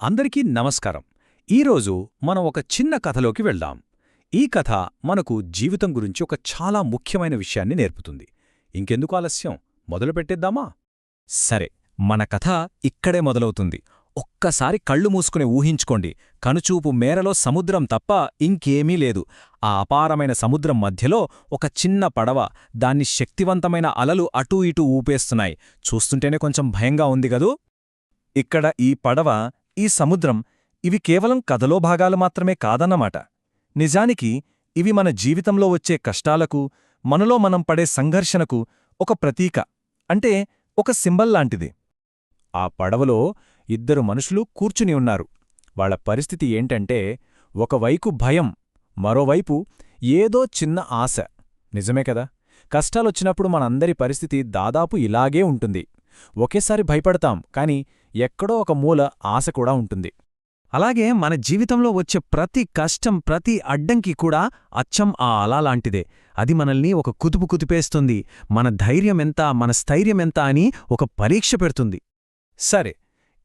అందరికీ నమస్కారం. ఈరోజు మనం ఒక చిన్న కథలోకి వెళ్దాం. ఈ కథ మనకు జీవితం గురించి ఒక చాలా ముఖ్యమైన విషయాన్ని నేర్పుతుంది. ఇంకెందుకు ఆలస్యం, మొదలుపెట్టేద్దామా? సరే, మన కథ ఇక్కడే మొదలవుతుంది. ఒక్కసారి కళ్ళు మూసుకుని ఊహించుకోండి. కనుచూపు మేరలో సముద్రం తప్ప ఇంకేమీ లేదు. ఆ అపారమైన సముద్రం మధ్యలో ఒక చిన్న పడవ, దాన్ని శక్తివంతమైన అలలు అటూ ఇటూ ఊపేస్తున్నాయి. చూస్తుంటేనే కొంచెం భయంగా ఉంది గదూ? ఇక్కడ ఈ పడవ, ఈ సముద్రం, ఇవి కేవలం కథలో భాగాలు మాత్రమే కాదన్నమాట. నిజానికి ఇవి మన జీవితంలో వచ్చే కష్టాలకు, మనలో మనం పడే సంఘర్షణకు ఒక ప్రతీక, అంటే ఒక సింబల్ లాంటిది. ఆ పడవలో ఇద్దరు మనుషులు కూర్చుని ఉన్నారు. వాళ్ల పరిస్థితి ఏంటంటే, ఒకవైపు భయం, మరోవైపు ఏదో చిన్న ఆశ. నిజమే కదా? కష్టాలొచ్చినప్పుడు మనందరి పరిస్థితి దాదాపు ఇలాగే ఉంటుంది. ఒకేసారి భయపడతాం, కాని ఎక్కడో ఒక మూల ఆశ కూడా ఉంటుంది. అలాగే మన జీవితంలో వచ్చే ప్రతి కష్టం, ప్రతి అడ్డంకి కూడా అచ్చం ఆ అలలాంటిదే. అది మనల్ని ఒక కుదుపు కుదిపేస్తుంది. మన ధైర్యమెంత, మన స్థైర్యమెంత అని ఒక పరీక్ష పెడుతుంది. సరే,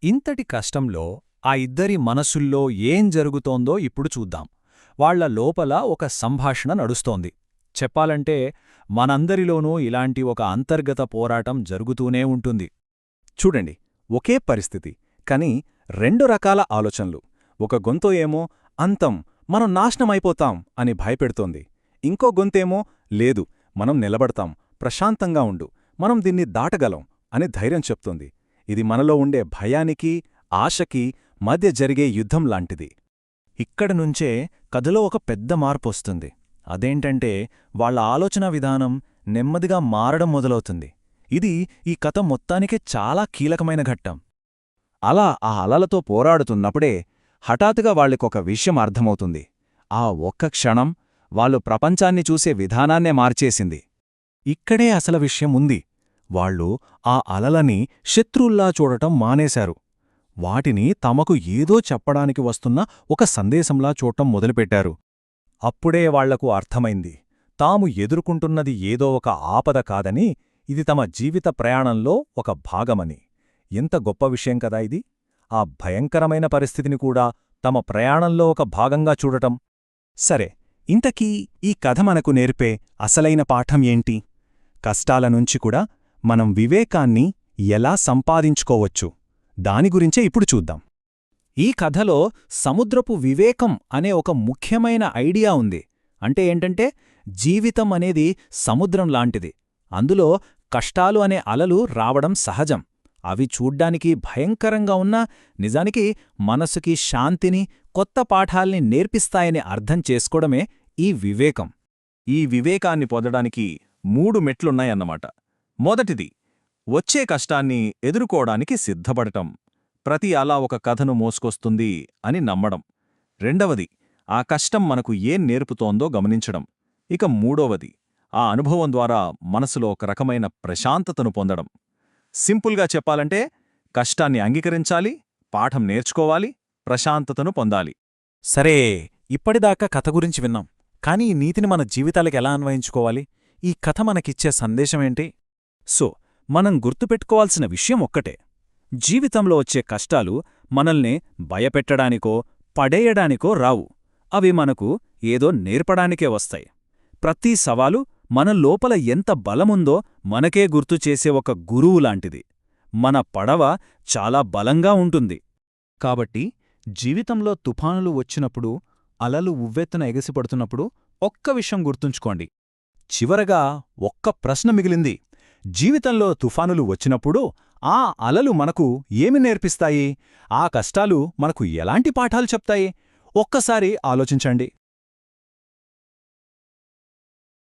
ఇంతటి కష్టంలో ఆ ఇద్దరి మనసుల్లో ఏం జరుగుతోందో ఇప్పుడు చూద్దాం. వాళ్ల లోపల ఒక సంభాషణ నడుస్తోంది. చెప్పాలంటే మనందరిలోనూ ఇలాంటి ఒక అంతర్గత పోరాటం జరుగుతూనే ఉంటుంది. చూడండి, ఒకే పరిస్థితి, కాని రెండు రకాల ఆలోచనలు. ఒక గొంతు ఏమో అంతం, మనం నాశనమైపోతాం అని భయపెడుతోంది. ఇంకో గొంతేమో లేదు, మనం నిలబడతాం, ప్రశాంతంగా ఉండు, మనం దీన్ని దాటగలం అని ధైర్యం చెప్తోంది. ఇది మనలో ఉండే భయానికి, ఆశకి మధ్య జరిగే యుద్ధం లాంటిది. ఇక్కడనుంచే కథలో ఒక పెద్ద మార్పొస్తుంది. అదేంటంటే, వాళ్ల ఆలోచనా విధానం నెమ్మదిగా మారడం మొదలవుతుంది. ఇది ఈ కథ మొత్తానికే చాలా కీలకమైన ఘట్టం. అలా ఆ అలలతో పోరాడుతున్నప్పుడే హఠాత్తుగా వాళ్లకొక విషయం అర్థమవుతుంది. ఆ ఒక్క క్షణం వాళ్ళు ప్రపంచాన్ని చూసే విధానాన్నే మార్చేసింది. ఇక్కడే అసలు విషయం ఉంది. వాళ్ళు ఆ అలలని శత్రువుల్లా చూడటం మానేశారు. వాటిని తమకు ఏదో చెప్పడానికి వస్తున్న ఒక సందేశంలా చూడటం మొదలుపెట్టారు. అప్పుడే వాళ్లకు అర్థమైంది, తాము ఎదుర్కొంటున్నది ఏదో ఒక ఆపద కాదని, ఇది తమ జీవిత ప్రయాణంలో ఒక భాగమని. ఎంత గొప్ప విషయం కదా ఇది! ఆ భయంకరమైన పరిస్థితిని కూడా తమ ప్రయాణంలో ఒక భాగంగా చూడటం. సరే, ఇంతకీ ఈ కథ మనకు నేర్పే అసలైన పాఠం ఏంటి? కష్టాలనుంచి కూడా మనం వివేకాన్ని ఎలా సంపాదించుకోవచ్చు, దాని గురించే ఇప్పుడు చూద్దాం. ఈ కథలో సముద్రపు వివేకం అనే ఒక ముఖ్యమైన ఐడియా ఉంది. అంటే ఏంటంటే, జీవితం అనేది సముద్రం లాంటిది. అందులో కష్టాలు అనే అలలు రావడం సహజం. అవి చూడ్డానికి భయంకరంగా ఉన్నా నిజానికి మనసుకి శాంతిని, కొత్త పాఠాల్ని నేర్పిస్తాయని అర్థం చేసుకోవడమే ఈ వివేకం. ఈ వివేకాన్ని పొందడానికి 3 మెట్లున్నాయన్నమాట. మొదటిది, వచ్చే కష్టాన్ని ఎదుర్కోవడానికి సిద్ధపడటం. ప్రతి అలా ఒక కథను మోసుకొస్తుంది అని నమ్మడం. రెండవది, ఆ కష్టం మనకు ఏం నేర్పుతోందో గమనించడం. ఇక మూడవది, ఆ అనుభవం ద్వారా మనసులో ఒక రకమైన ప్రశాంతతను పొందడం. సింపుల్గా చెప్పాలంటే, కష్టాన్ని అంగీకరించాలి, పాఠం నేర్చుకోవాలి, ప్రశాంతతను పొందాలి. సరే, ఇప్పటిదాకా కథ గురించి విన్నాం. కానీ ఈ నీతిని మన జీవితాలకు ఎలా అన్వయించుకోవాలి? ఈ కథ మనకిచ్చే సందేశమేంటి? సో, మనం గుర్తుపెట్టుకోవాల్సిన విషయం ఒక్కటే. జీవితంలో వచ్చే కష్టాలు మనల్ని భయపెట్టడానికో, పడేయడానికో రావు. అవి మనకు ఏదో నేర్పడానికే వస్తాయి. ప్రతి సవాలు మన లోపల ఎంత బలముందో మనకే గుర్తుచేసే ఒక గురువులాంటిది. మన పడవ చాలా బలంగా ఉంటుంది. కాబట్టి జీవితంలో తుఫానులు వచ్చినప్పుడు, అలలు ఉవ్వెత్తున ఎగసిపడుతున్నప్పుడు ఒక్క విషయం గుర్తుంచుకోండి. చివరగా ఒక్క ప్రశ్న మిగిలింది. జీవితంలో తుఫానులు వచ్చినప్పుడు ఆ అలలు మనకు ఏమి నేర్పిస్తాయి? ఆ కష్టాలు మనకు ఎలాంటి పాఠాలు చెప్తాయి? ఒక్కసారి ఆలోచించండి.